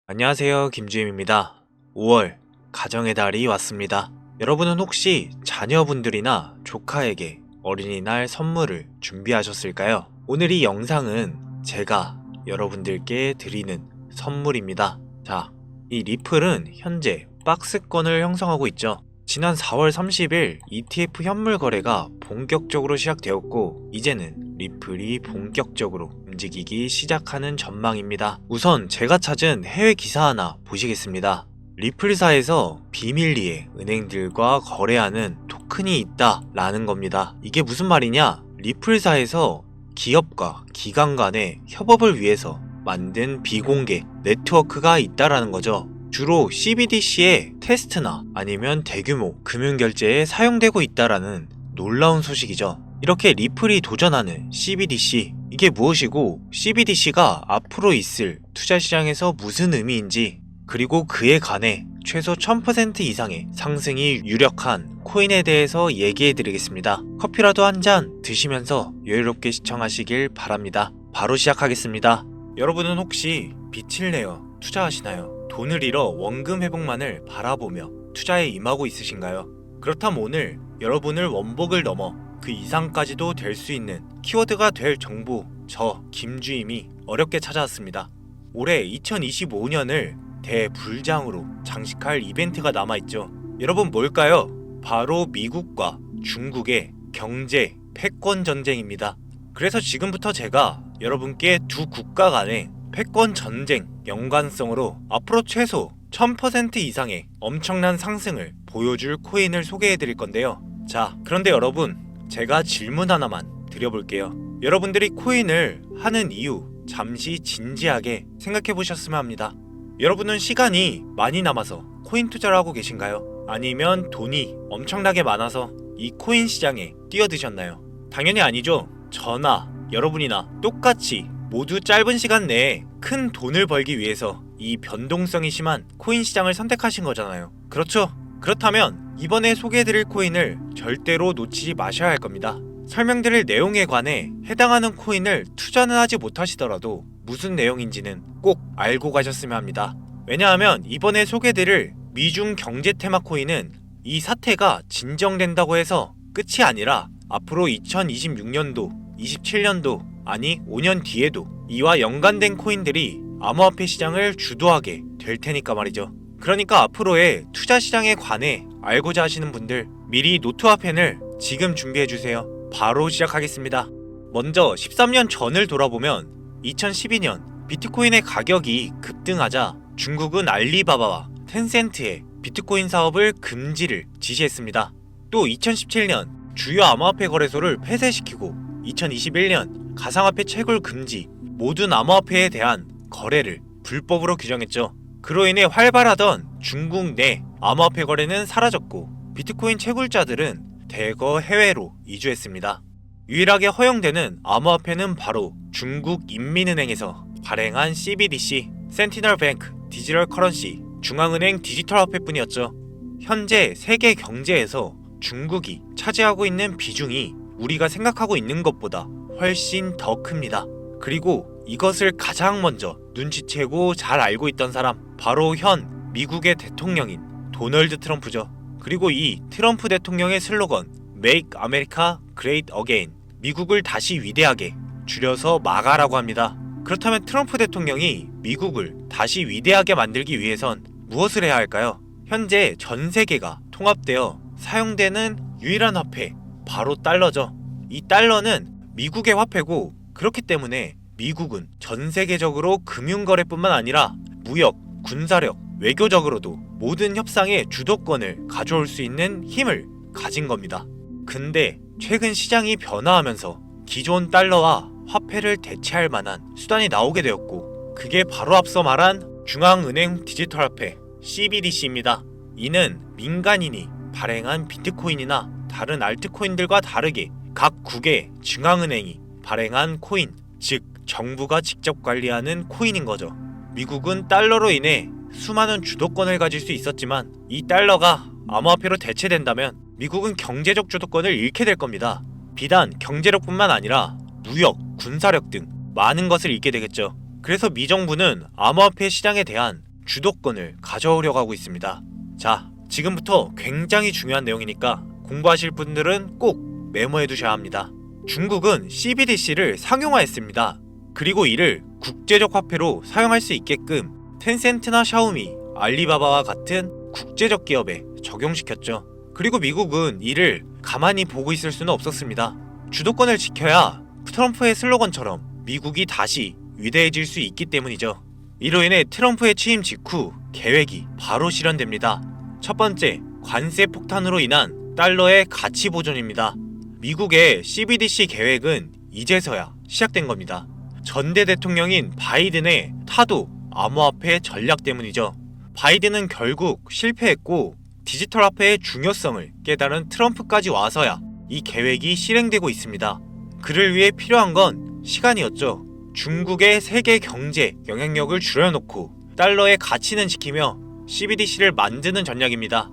안녕하세요. 김주임입니다. 5월 가정의 달이 왔습니다. 여러분은 혹시 자녀분들이나 조카에게 어린이날 선물을 준비하셨을까요? 오늘 이 영상은 제가 여러분들께 드리는 선물입니다. 자, 이 리플은 현재 박스권을 형성하고 있죠. 지난 4월 30일 ETF 현물 거래가 본격적으로 시작되었고 이제는 리플이 본격적으로 움직이기 시작하는 전망입니다. 우선 제가 찾은 해외 기사 하나 보시겠습니다. 리플사에서 비밀리에 은행들과 거래하는 토큰이 있다 라는 겁니다. 이게 무슨 말이냐? 리플사에서 기업과 기관 간의 협업을 위해서 만든 비공개 네트워크가 있다라는 거죠. 주로 CBDC의 테스트나 아니면 대규모 금융결제에 사용되고 있다라는 놀라운 소식이죠. 이렇게 리플이 도전하는 CBDC, 이게 무엇이고 CBDC가 앞으로 있을 투자시장에서 무슨 의미인지, 그리고 그에 관해 최소 1000% 이상의 상승이 유력한 코인에 대해서 얘기해드리겠습니다. 커피라도 한 잔 드시면서 여유롭게 시청하시길 바랍니다. 바로 시작하겠습니다. 여러분은 혹시 빚을 내어 투자하시나요? 돈을 잃어 원금 회복만을 바라보며 투자에 임하고 있으신가요? 그렇다면 오늘 여러분을 원복을 넘어 그 이상까지도 될 수 있는 키워드가 될 정보, 저 김주임이 어렵게 찾아왔습니다. 올해 2025년을 대불장으로 장식할 이벤트가 남아있죠. 여러분 뭘까요? 바로 미국과 중국의 경제 패권 전쟁입니다. 그래서 지금부터 제가 여러분께 두 국가 간의 패권 전쟁 연관성으로 앞으로 최소 1000% 이상의 엄청난 상승을 보여줄 코인을 소개해드릴 건데요. 자, 그런데 여러분, 제가 질문 하나만 드려볼게요. 여러분들이 코인을 하는 이유 잠시 진지하게 생각해 보셨으면 합니다. 여러분은 시간이 많이 남아서 코인 투자를 하고 계신가요? 아니면 돈이 엄청나게 많아서 이 코인 시장에 뛰어드셨나요? 당연히 아니죠. 저나 여러분이나 똑같이 모두 짧은 시간 내에 큰 돈을 벌기 위해서 이 변동성이 심한 코인 시장을 선택하신 거잖아요. 그렇죠? 그렇다면 이번에 소개해드릴 코인을 절대로 놓치지 마셔야 할 겁니다. 설명드릴 내용에 관해 해당하는 코인을 투자는 하지 못하시더라도 무슨 내용인지는 꼭 알고 가셨으면 합니다. 왜냐하면 이번에 소개해드릴 미중 경제 테마 코인은 이 사태가 진정된다고 해서 끝이 아니라 앞으로 2026년도, 27년도, 아니 5년 뒤에도 이와 연관된 코인들이 암호화폐 시장을 주도하게 될 테니까 말이죠. 그러니까 앞으로의 투자 시장에 관해 알고자 하시는 분들 미리 노트와 펜을 지금 준비해주세요. 바로 시작하겠습니다. 먼저 13년 전을 돌아보면 2012년 비트코인의 가격이 급등하자 중국은 알리바바와 텐센트의 비트코인 사업을 금지를 지시했습니다. 또 2017년 주요 암호화폐 거래소를 폐쇄시키고 2021년 가상화폐 채굴 금지, 모든 암호화폐에 대한 거래를 불법으로 규정했죠. 그로 인해 활발하던 중국 내 암호화폐 거래는 사라졌고 비트코인 채굴자들은 대거 해외로 이주했습니다. 유일하게 허용되는 암호화폐는 바로 중국 인민은행에서 발행한 CBDC, 센티널 뱅크 디지털 커런시, 중앙은행 디지털 화폐뿐이었죠. 현재 세계 경제에서 중국이 차지하고 있는 비중이 우리가 생각하고 있는 것보다 훨씬 더 큽니다. 그리고 이것을 가장 먼저 눈치채고 잘 알고 있던 사람, 바로 현 미국의 대통령인 도널드 트럼프죠. 그리고 이 트럼프 대통령의 슬로건 Make America Great Again, 미국을 다시 위대하게, 줄여서 마가라고 합니다. 그렇다면 트럼프 대통령이 미국을 다시 위대하게 만들기 위해선 무엇을 해야 할까요? 현재 전 세계가 통합되어 사용되는 유일한 화폐, 바로 달러죠. 이 달러는 미국의 화폐고, 그렇기 때문에 미국은 전 세계적으로 금융거래뿐만 아니라 무역, 군사력, 외교적으로도 모든 협상의 주도권을 가져올 수 있는 힘을 가진 겁니다. 근데 최근 시장이 변화하면서 기존 달러와 화폐를 대체할 만한 수단이 나오게 되었고, 그게 바로 앞서 말한 중앙은행 디지털 화폐 CBDC입니다. 이는 민간인이 발행한 비트코인이나 다른 알트코인들과 다르게 각 국의 중앙은행이 발행한 코인, 즉 정부가 직접 관리하는 코인인 거죠. 미국은 달러로 인해 수많은 주도권을 가질 수 있었지만 이 달러가 암호화폐로 대체된다면 미국은 경제적 주도권을 잃게 될 겁니다. 비단 경제력뿐만 아니라 무역, 군사력 등 많은 것을 잃게 되겠죠. 그래서 미정부는 암호화폐 시장에 대한 주도권을 가져오려고 하고 있습니다. 자, 지금부터 굉장히 중요한 내용이니까 공부하실 분들은 꼭 메모해 두셔야 합니다. 중국은 CBDC를 상용화했습니다. 그리고 이를 국제적 화폐로 사용할 수 있게끔 텐센트나 샤오미, 알리바바와 같은 국제적 기업에 적용시켰죠. 그리고 미국은 이를 가만히 보고 있을 수는 없었습니다. 주도권을 지켜야 트럼프의 슬로건처럼 미국이 다시 위대해질 수 있기 때문이죠. 이로 인해 트럼프의 취임 직후 계획이 바로 실현됩니다. 첫 번째, 관세 폭탄으로 인한 달러의 가치 보존입니다. 미국의 CBDC 계획은 이제서야 시작된 겁니다. 전대 대통령인 바이든의 타도 암호화폐 전략 때문이죠. 바이든은 결국 실패했고 디지털 화폐의 중요성을 깨달은 트럼프까지 와서야 이 계획이 실행되고 있습니다. 그를 위해 필요한 건 시간이었죠. 중국의 세계 경제 영향력을 줄여놓고 달러의 가치는 지키며 CBDC를 만드는 전략입니다.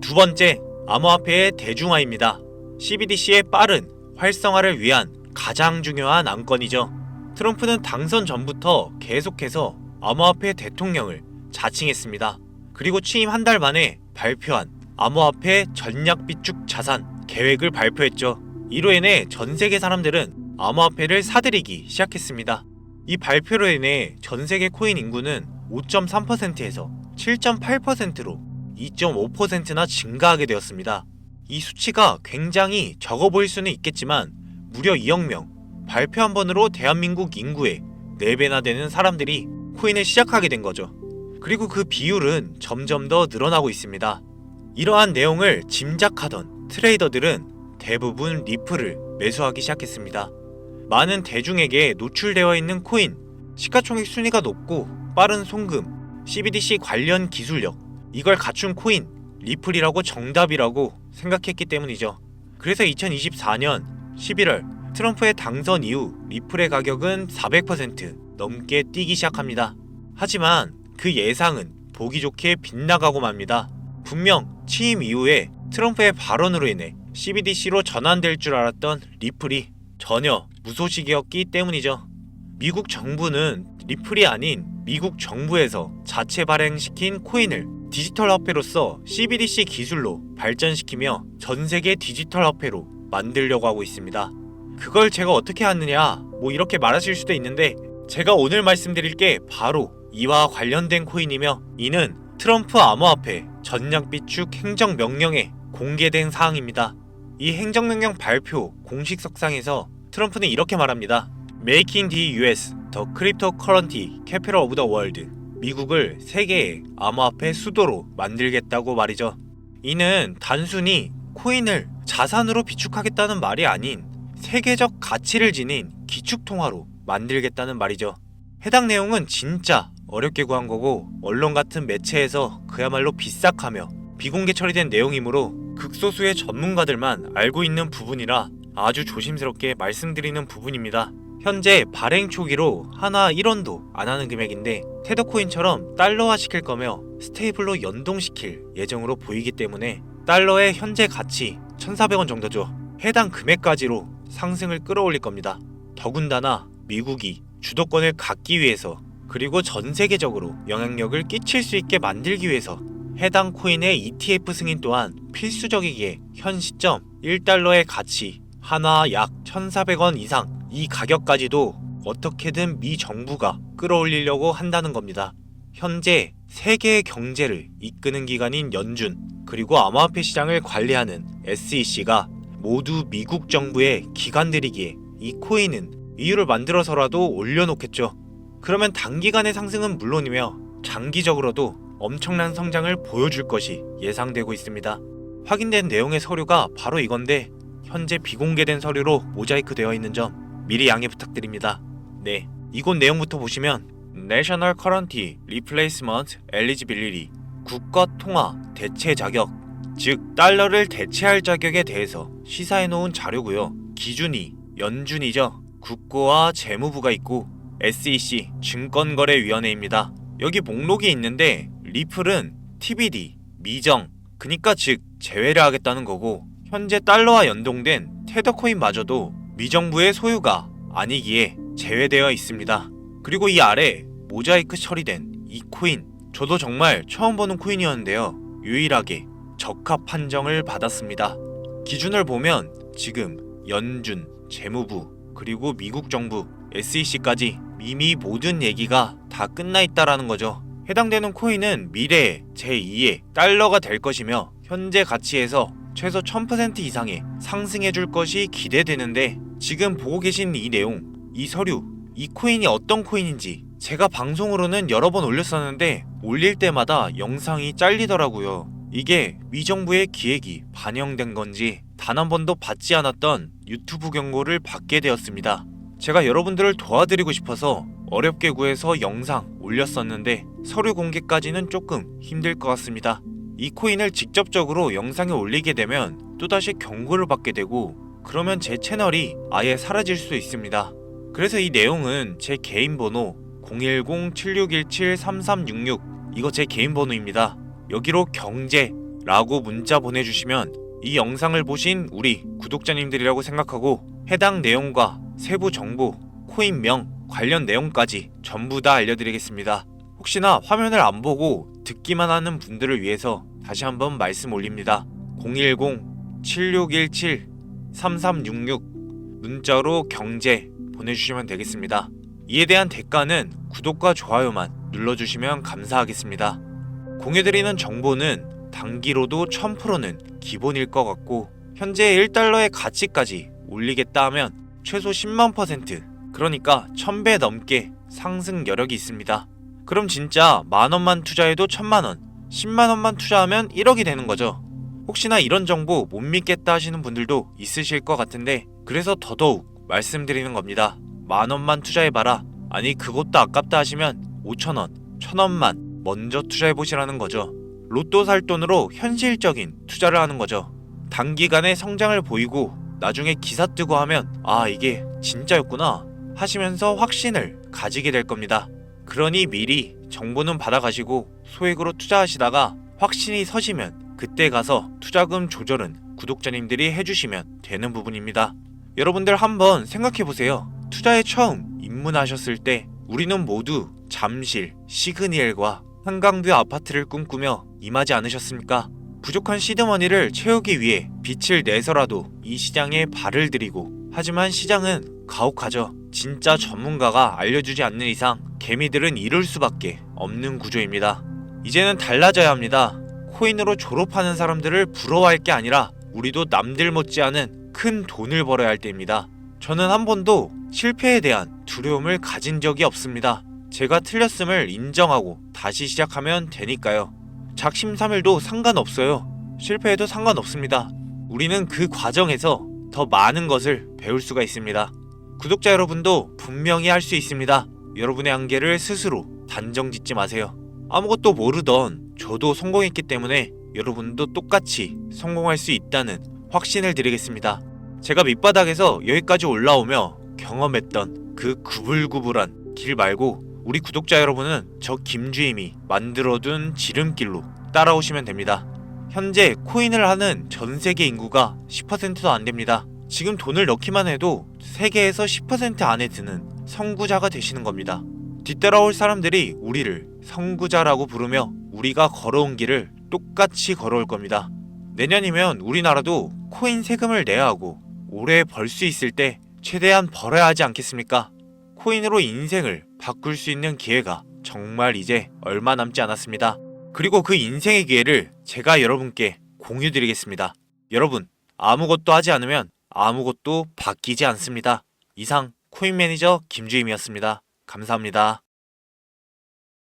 두 번째, 암호화폐의 대중화입니다. CBDC의 빠른 활성화를 위한 가장 중요한 안건이죠. 트럼프는 당선 전부터 계속해서 암호화폐 대통령을 자칭했습니다. 그리고 취임 한 달 만에 발표한 암호화폐 전략 비축 자산 계획을 발표했죠. 이로 인해 전 세계 사람들은 암호화폐를 사들이기 시작했습니다. 이 발표로 인해 전 세계 코인 인구는 5.3%에서 7.8%로 2.5%나 증가하게 되었습니다. 이 수치가 굉장히 적어 보일 수는 있겠지만 무려 2억 명, 발표 한 번으로 대한민국 인구의 4배나 되는 사람들이 코인을 시작하게 된 거죠. 그리고 그 비율은 점점 더 늘어나고 있습니다. 이러한 내용을 짐작하던 트레이더들은 대부분 리플을 매수하기 시작했습니다. 많은 대중에게 노출되어 있는 코인, 시가총액 순위가 높고 빠른 송금, CBDC 관련 기술력, 이걸 갖춘 코인, 리플이라고 정답이라고 생각했기 때문이죠. 그래서 2024년 11월 트럼프의 당선 이후 리플의 가격은 400% 넘게 뛰기 시작합니다. 하지만 그 예상은 보기 좋게 빗나가고 맙니다. 분명 취임 이후에 트럼프의 발언으로 인해 CBDC로 전환될 줄 알았던 리플이 전혀 무소식이었기 때문이죠. 미국 정부는 리플이 아닌 미국 정부에서 자체 발행시킨 코인을 디지털 화폐로서 CBDC 기술로 발전시키며 전 세계 디지털 화폐로 만들려고 하고 있습니다. 그걸 제가 어떻게 하느냐 이렇게 말하실 수도 있는데 제가 오늘 말씀드릴 게 바로 이와 관련된 코인이며 이는 트럼프 암호화폐 전략 비축 행정명령에 공개된 사항입니다. 이 행정명령 발표 공식 석상에서 트럼프는 이렇게 말합니다. Making the US the cryptocurrency capital of the world. 미국을 세계의 암호화폐 수도로 만들겠다고 말이죠. 이는 단순히 코인을 자산으로 비축하겠다는 말이 아닌 세계적 가치를 지닌 기축통화로 만들겠다는 말이죠. 해당 내용은 진짜 어렵게 구한 거고 언론 같은 매체에서 그야말로 비싹하며 비공개 처리된 내용이므로 극소수의 전문가들만 알고 있는 부분이라 아주 조심스럽게 말씀드리는 부분입니다. 현재 발행 초기로 하나 1원도 안 하는 금액인데 테더코인처럼 달러화 시킬 거며 스테이블로 연동시킬 예정으로 보이기 때문에 달러의 현재 가치 1,400원 정도죠. 해당 금액까지로 상승을 끌어올릴 겁니다. 더군다나 미국이 주도권을 갖기 위해서 그리고 전 세계적으로 영향력을 끼칠 수 있게 만들기 위해서 해당 코인의 ETF 승인 또한 필수적이기에 현 시점 1달러의 가치 하나 약 1,400원 이상 이 가격까지도 어떻게든 미 정부가 끌어올리려고 한다는 겁니다. 현재 세계의 경제를 이끄는 기관인 연준 그리고 암호화폐 시장을 관리하는 SEC가 모두 미국 정부의 기관들이기에 이 코인은 이유를 만들어서라도 올려놓겠죠. 그러면 단기간의 상승은 물론이며 장기적으로도 엄청난 성장을 보여줄 것이 예상되고 있습니다. 확인된 내용의 서류가 바로 이건데 현재 비공개된 서류로 모자이크 되어 있는 점 미리 양해 부탁드립니다. 네, 이곳 내용부터 보시면 National Currency Replacement Eligibility 국가 통화 대체 자격, 즉 달러를 대체할 자격에 대해서 시사해놓은 자료고요. 기준이 연준이죠. 국고와 재무부가 있고 SEC 증권거래위원회입니다. 여기 목록이 있는데 리플은 TBD, 미정, 그니까 즉 제외를 하겠다는 거고 현재 달러와 연동된 테더코인마저도 미정부의 소유가 아니기에 제외되어 있습니다. 그리고 이 아래 모자이크 처리된 이 코인 저도 정말 처음 보는 코인이었는데요. 유일하게 적합 판정을 받았습니다. 기준을 보면 지금 연준, 재무부, 그리고 미국 정부, SEC까지 이미 모든 얘기가 다 끝나 있다라는 거죠. 해당되는 코인은 미래에 제2의 달러가 될 것이며 현재 가치에서 최소 1000% 이상의 상승해 줄 것이 기대되는데, 지금 보고 계신 이 내용, 이 서류, 이 코인이 어떤 코인인지 제가 방송으로는 여러 번 올렸었는데 올릴 때마다 영상이 잘리더라고요. 이게 미정부의 기획이 반영된 건지 단 한 번도 받지 않았던 유튜브 경고를 받게 되었습니다. 제가 여러분들을 도와드리고 싶어서 어렵게 구해서 영상 올렸었는데 서류 공개까지는 조금 힘들 것 같습니다. 이 코인을 직접적으로 영상에 올리게 되면 또다시 경고를 받게 되고, 그러면 제 채널이 아예 사라질 수 있습니다. 그래서 이 내용은 제 개인 번호 010-7617-3366, 이거 제 개인 번호입니다. 여기로 경제라고 문자 보내주시면 이 영상을 보신 우리 구독자님들이라고 생각하고 해당 내용과 세부 정보, 코인명, 관련 내용까지 전부 다 알려드리겠습니다. 혹시나 화면을 안 보고 듣기만 하는 분들을 위해서 다시 한번 말씀 올립니다. 010-7617-3366 문자로 경제 보내주시면 되겠습니다. 이에 대한 대가는 구독과 좋아요만 눌러주시면 감사하겠습니다. 공유드리는 정보는 단기로도 1000%는 기본일 것 같고, 현재 1달러의 가치까지 올리겠다 하면 최소 10만%, 그러니까 1000배 넘게 상승 여력이 있습니다. 그럼 진짜 만원만 투자해도 1000만원, 10만원만 투자하면 1억이 되는 거죠. 혹시나 이런 정보 못 믿겠다 하시는 분들도 있으실 것 같은데, 그래서 더더욱 말씀드리는 겁니다. 만원만 투자해봐라, 아니 그것도 아깝다 하시면 5천원, 1000원만 먼저 투자해보시라는 거죠. 로또 살 돈으로 현실적인 투자를 하는 거죠. 단기간에 성장을 보이고 나중에 기사 뜨고 하면 아 이게 진짜였구나 하시면서 확신을 가지게 될 겁니다. 그러니 미리 정보는 받아가시고 소액으로 투자하시다가 확신이 서시면 그때 가서 투자금 조절은 구독자님들이 해주시면 되는 부분입니다. 여러분들 한번 생각해보세요. 투자에 처음 입문하셨을 때 우리는 모두 잠실, 시그니엘과 한강뷰 아파트를 꿈꾸며 임하지 않으셨습니까? 부족한 시드머니를 채우기 위해 빛을 내서라도 이 시장에 발을 들이고, 하지만 시장은 가혹하죠. 진짜 전문가가 알려주지 않는 이상 개미들은 이룰 수밖에 없는 구조입니다. 이제는 달라져야 합니다. 코인으로 졸업하는 사람들을 부러워할 게 아니라 우리도 남들 못지않은 큰 돈을 벌어야 할 때입니다. 저는 한 번도 실패에 대한 두려움을 가진 적이 없습니다. 제가 틀렸음을 인정하고 다시 시작하면 되니까요. 작심삼일도 상관없어요. 실패해도 상관없습니다. 우리는 그 과정에서 더 많은 것을 배울 수가 있습니다. 구독자 여러분도 분명히 할 수 있습니다. 여러분의 한계를 스스로 단정 짓지 마세요. 아무것도 모르던 저도 성공했기 때문에 여러분도 똑같이 성공할 수 있다는 확신을 드리겠습니다. 제가 밑바닥에서 여기까지 올라오며 경험했던 그 구불구불한 길 말고 우리 구독자 여러분은 저 김주임이 만들어둔 지름길로 따라오시면 됩니다. 현재 코인을 하는 전 세계 인구가 10%도 안 됩니다. 지금 돈을 넣기만 해도 세계에서 10% 안에 드는 선구자가 되시는 겁니다. 뒤따라올 사람들이 우리를 선구자라고 부르며 우리가 걸어온 길을 똑같이 걸어올 겁니다. 내년이면 우리나라도 코인 세금을 내야 하고 올해 벌 수 있을 때 최대한 벌어야 하지 않겠습니까? 코인으로 인생을 바꿀 수 있는 기회가 정말 이제 얼마 남지 않았습니다. 그리고 그 인생의 기회를 제가 여러분께 공유드리겠습니다. 여러분, 아무것도 하지 않으면 아무것도 바뀌지 않습니다. 이상 코인 매니저 김주임이었습니다. 감사합니다.